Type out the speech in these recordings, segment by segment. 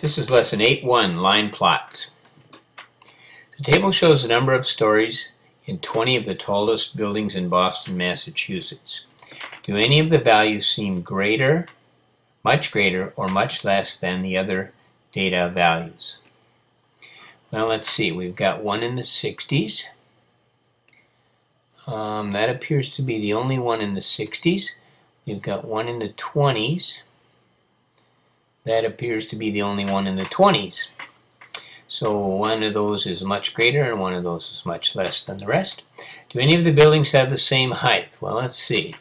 This is lesson 8.1, line plots. The table shows the number of stories in 20 of the tallest buildings in Boston, Massachusetts. Do any of the values seem greater, much greater, or much less than the other data values? Well, let's see. We've got one in the 60s. That appears to be the only one in the 60s. We've got one in the 20s. That appears to be the only one in the 20s. So one of those is much greater and one of those is much less than the rest. Do any of the buildings have the same height? Well, let's see.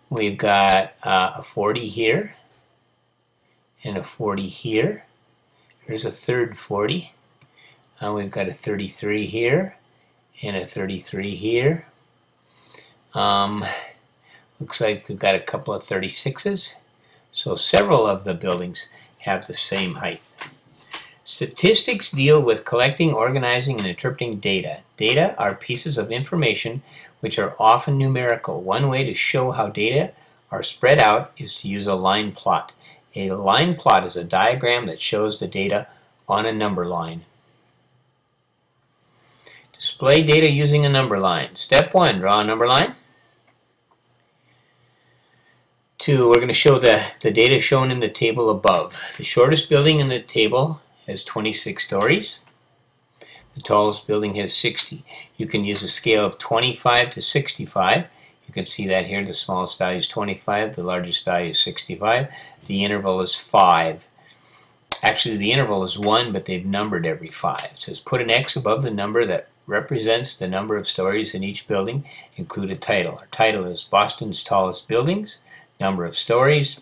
We've got a 40 here and a 40 here. Here's a third 40. We've got a 33 here and a 33 here. Looks like we've got a couple of 36s. So several of the buildings have the same height. Statistics deal with collecting, organizing, and interpreting data. Data are pieces of information which are often numerical. One way to show how data are spread out is to use a line plot. A line plot is a diagram that shows the data on a number line. Display data using a number line. Step 1, draw a number line. 2, we're going to show the data shown in the table above. The shortest building in the table has 26 stories. The tallest building has 60. You can use a scale of 25 to 65. You can see that here. The smallest value is 25. The largest value is 65. The interval is 5. Actually, the interval is 1, but they've numbered every 5. It says put an X above the number that represents the number of stories in each building. Include a title. Our title is Boston's Tallest Buildings. Number of stories.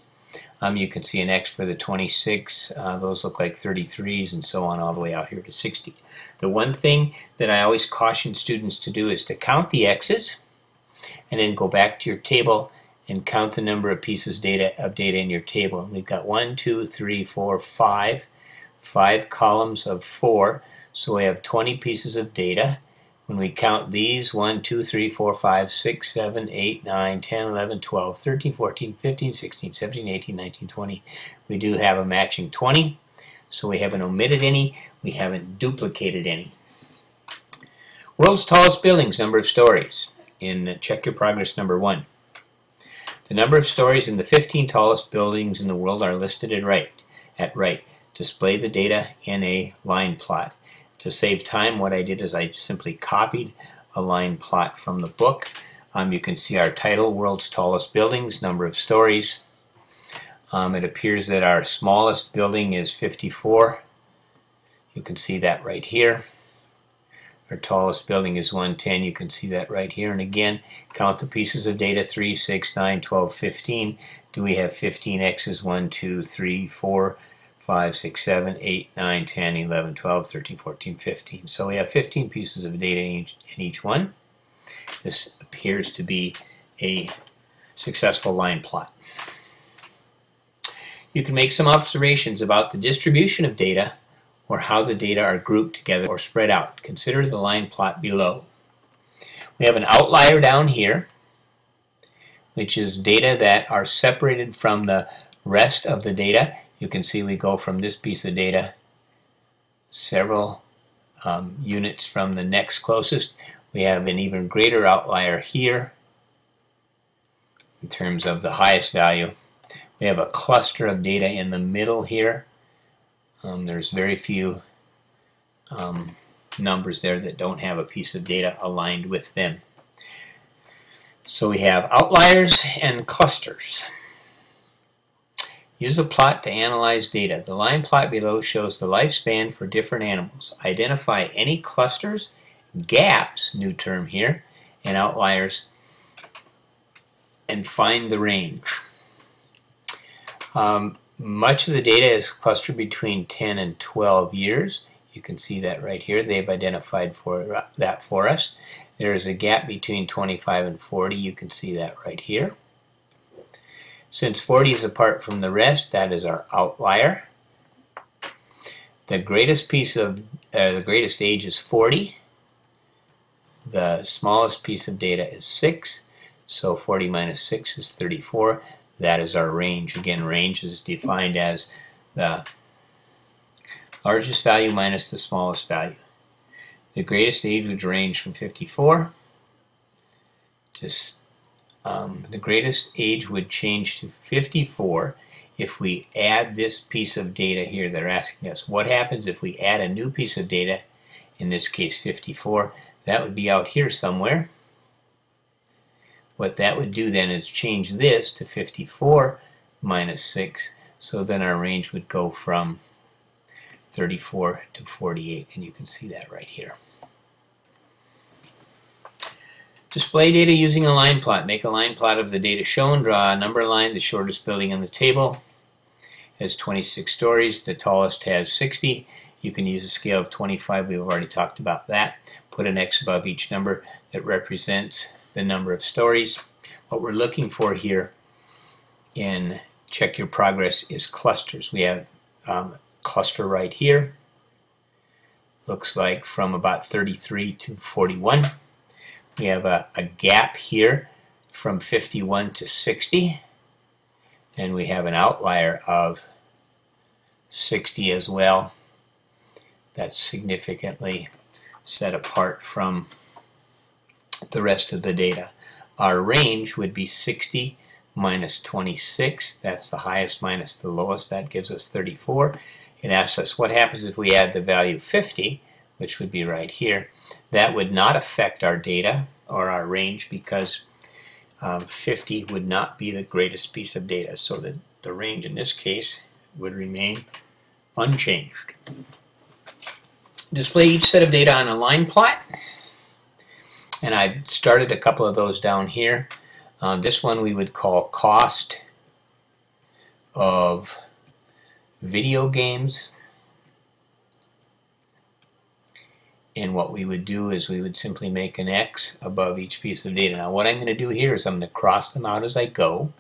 You can see an X for the 26. Those look like 33s and so on all the way out here to 60. The one thing that I always caution students to do is to count the X's and then go back to your table and count the number of pieces of data in your table. And we've got 1, 2, 3, 4, 5. 5 columns of 4. So we have 20 pieces of data. When we count these, 1, 2, 3, 4, 5, 6, 7, 8, 9, 10, 11, 12, 13, 14, 15, 16, 17, 18, 19, 20. We do have a matching 20. So we haven't omitted any. We haven't duplicated any. World's tallest buildings, number of stories. In Check Your Progress number 1. The number of stories in the 15 tallest buildings in the world are listed at right. Display the data in a line plot. To save time, what I did is I simply copied a line plot from the book. You can see our title, World's Tallest Buildings, number of stories. It appears that our smallest building is 54. You can see that right here. Our tallest building is 110. You can see that right here. And again, count the pieces of data, 3, 6, 9, 12, 15. Do we have 15 X's? 1, 2, 3, 4, 5, 6, 7, 8, 9, 10, 11, 12, 13, 14, 15. So we have 15 pieces of data in each one. This appears to be a successful line plot. You can make some observations about the distribution of data or how the data are grouped together or spread out. Consider the line plot below. We have an outlier down here, which is data that are separated from the rest of the data. You can see we go from this piece of data several units from the next closest. We have an even greater outlier here in terms of the highest value. We have a cluster of data in the middle here. There's very few numbers there that don't have a piece of data aligned with them. So we have outliers and clusters. Use a plot to analyze data. The line plot below shows the lifespan for different animals. Identify any clusters, gaps, new term here, and outliers, and find the range. Much of the data is clustered between 10 and 12 years. You can see that right here. They've identified that for us. There is a gap between 25 and 40. You can see that right here. Since 40 is apart from the rest, that is our outlier. The greatest age is 40. The smallest piece of data is 6. So 40 minus 6 is 34. That is our range. Again, range is defined as the Largest value minus the smallest value. The greatest age would range from 54 to the greatest age would change to 54 if we add this piece of data here. They're asking us what happens if we add a new piece of data, in this case 54. That would be out here somewhere. What that would do then is change this to 54 minus 6, so then our range would go from 34 to 48, and you can see that right here. Display data using a line plot. Make a line plot of the data shown. Draw a number line. The shortest building in the table has 26 stories. The tallest has 60. You can use a scale of 25. We've already talked about that. Put an X above each number that represents the number of stories. What we're looking for here in Check Your Progress is clusters. We have cluster right here. Looks like from about 33 to 41. We have a gap here from 51 to 60, and we have an outlier of 60 as well. That's significantly set apart from the rest of the data. Our range would be 60 minus 26. That's the highest minus the lowest. That gives us 34. It asks us what happens if we add the value 50, which would be right here. That would not affect our data or our range because 50 would not be the greatest piece of data, so that the range in this case would remain unchanged. Display each set of data on a line plot, and I've started a couple of those down here. This one we would call cost of video games. And what we would do is we would simply make an X above each piece of data. Now what I'm going to do here is I'm going to cross them out as I go.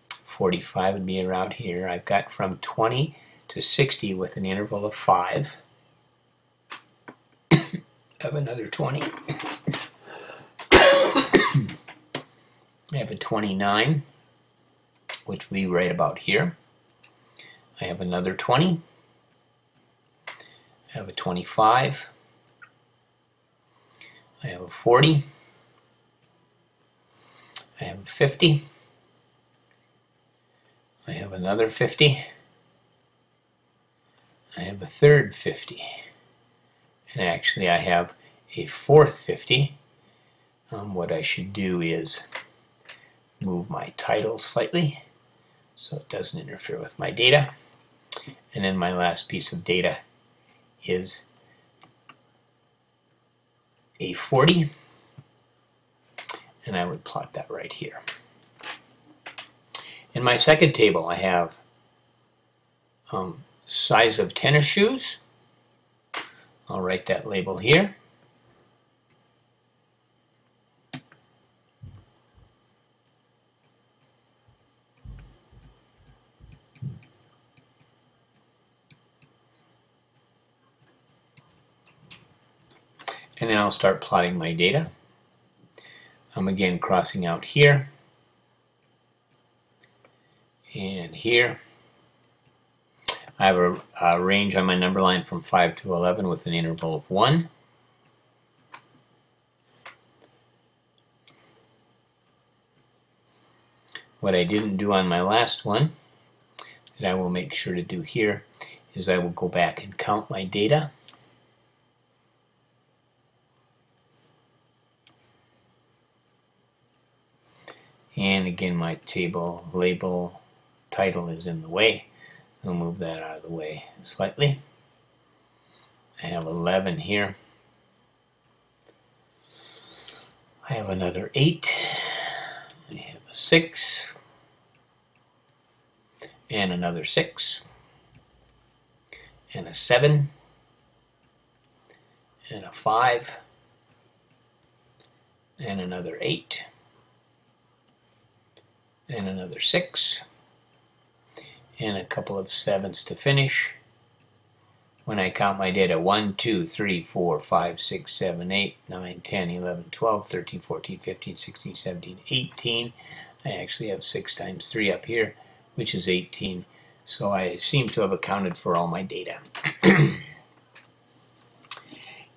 45 would be around here. I've got from 20 to 60 with an interval of 5. I have another 20. I have a 29, which will be right about here. I have another 20. I have a 25. I have a 40. I have a 50. I have another 50. I have a third 50. And actually I have a fourth 50. What I should do is move my title slightly so it doesn't interfere with my data. And then my last piece of data is a 40, and I would plot that right here. In my second table I have size of tennis shoes. I'll write that label here. And then I'll start plotting my data. I'm again crossing out here and here. I have a range on my number line from 5 to 11 with an interval of 1. What I didn't do on my last one, that I will make sure to do here, is I will go back and count my data. And again, my table label title is in the way. I'll move that out of the way slightly. I have 11 here. I have another 8. I have a 6. And another 6. And a 7. And a 5. And another 8. And another 6, and a couple of 7s to finish. When I count my data, 1, 2, 3, 4, 5, 6, 7, 8, 9, 10, 11, 12, 13, 14, 15, 16, 17, 18. I actually have 6 times 3 up here, which is 18. So I seem to have accounted for all my data.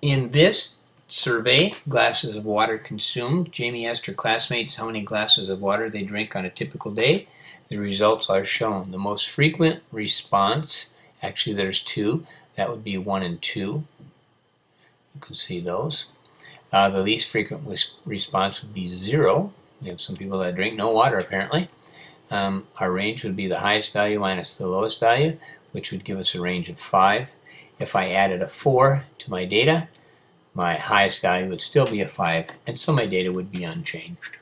In this survey, glasses of water consumed, Jamie asked her classmates how many glasses of water they drink on a typical day. The results are shown. The most frequent response, actually there's two, that would be 1 and 2. You can see those. The least frequent response would be 0. We have some people that drink no water apparently. Our range would be the highest value minus the lowest value, which would give us a range of 5. If I added a 4 to my data, my highest value would still be a 5, and so my data would be unchanged.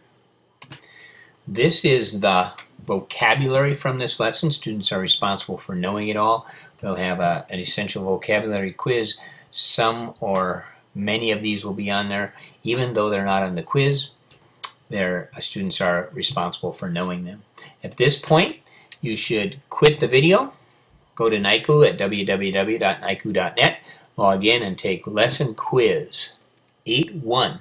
This is the vocabulary from this lesson. Students are responsible for knowing it all. We'll have an essential vocabulary quiz. Some or many of these will be on there. Even though they're not on the quiz, students are responsible for knowing them. At this point, you should quit the video, go to NICU at www.nicu.net, log in and take Lesson Quiz 8.1.